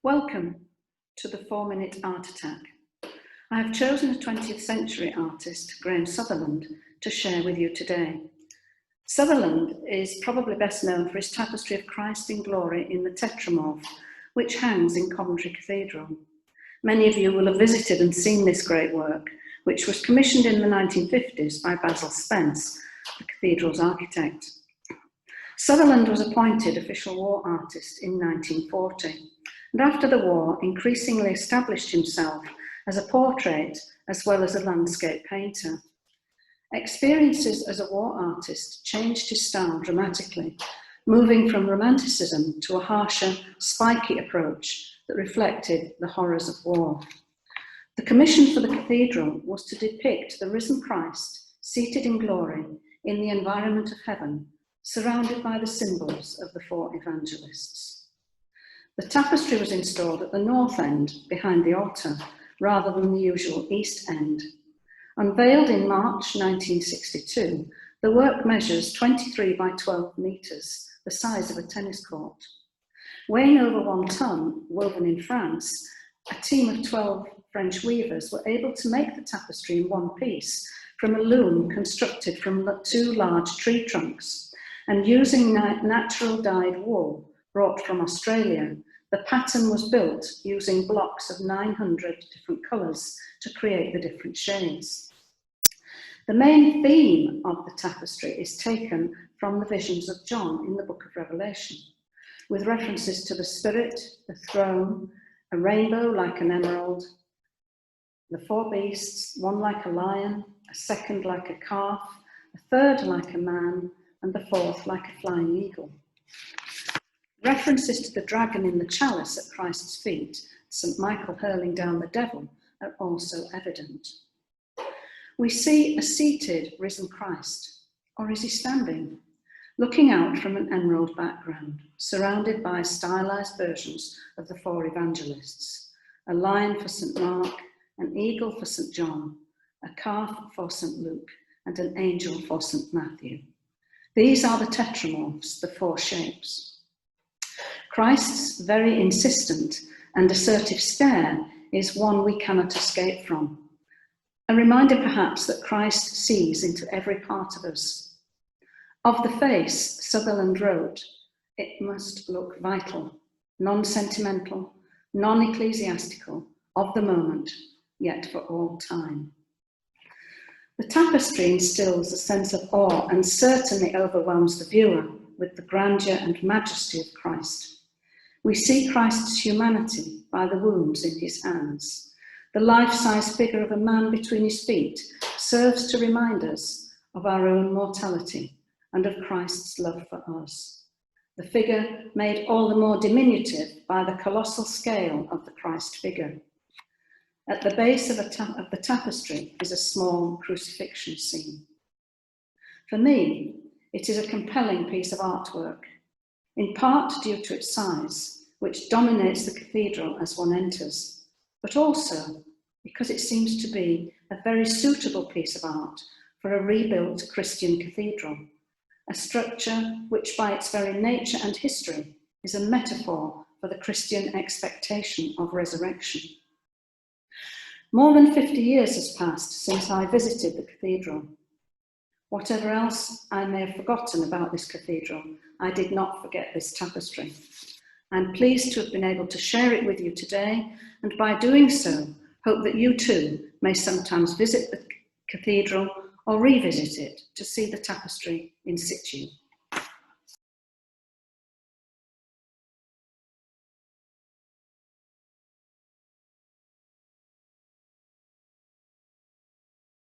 Welcome to the 4-Minute Art Attack. I have chosen a 20th century artist, Sutherland, to share with you today. Sutherland is probably best known for his tapestry of Christ in glory in the Tetramorph, which hangs in Coventry Cathedral. Many of you will have visited and seen this great work, which was commissioned in the 1950s by Basil Spence, the cathedral's architect. Sutherland was appointed official war artist in 1940, and after the war increasingly established himself as a portrait as well as a landscape painter. Experiences as a war artist changed his style dramatically, moving from romanticism to a harsher, spiky approach that reflected the horrors of war. The commission for the cathedral was to depict the risen Christ seated in glory in the environment of heaven, surrounded by the symbols of the 4 Evangelists. The tapestry was installed at the north end, behind the altar, rather than the usual east end. Unveiled in March 1962, the work measures 23 by 12 metres, the size of a tennis court. Weighing over 1 tonne, woven in France, a team of 12 French weavers were able to make the tapestry in one piece from a loom constructed from 2 large tree trunks. And using natural dyed wool brought from Australia, the pattern was built using blocks of 900 different colours to create the different shades. The main theme of the tapestry is taken from the visions of John in the book of Revelation, with references to the Spirit, the throne, a rainbow like an emerald, the 4 beasts, one like a lion, a second like a calf, a third like a man, and the 4th like a flying eagle. References to the dragon in the chalice at Christ's feet, St. Michael hurling down the devil, are also evident. We see a seated, risen Christ, or is he standing, looking out from an emerald background, surrounded by stylized versions of the 4 Evangelists, a lion for St. Mark, an eagle for St. John, a calf for St. Luke, and an angel for St. Matthew. These are the tetramorphs, the 4 shapes. Christ's very insistent and assertive stare is one we cannot escape from. A reminder perhaps that Christ sees into every part of us. Of the face, Sutherland wrote, "It must look vital, non-sentimental, non-ecclesiastical, of the moment, yet for all time." The tapestry instills a sense of awe and certainly overwhelms the viewer with the grandeur and majesty of Christ. We see Christ's humanity by the wounds in his hands. The life-size figure of a man between his feet serves to remind us of our own mortality and of Christ's love for us. The figure made all the more diminutive by the colossal scale of the Christ figure. At the base of the tapestry is a small crucifixion scene. For me, it is a compelling piece of artwork, in part due to its size, which dominates the cathedral as one enters, but also because it seems to be a very suitable piece of art for a rebuilt Christian cathedral, a structure which by its very nature and history is a metaphor for the Christian expectation of resurrection. More than 50 years has passed since I visited the cathedral. Whatever else I may have forgotten about this cathedral, I did not forget this tapestry. I'm pleased to have been able to share it with you today, and by doing so, hope that you too may sometimes visit the cathedral or revisit it to see the tapestry in situ.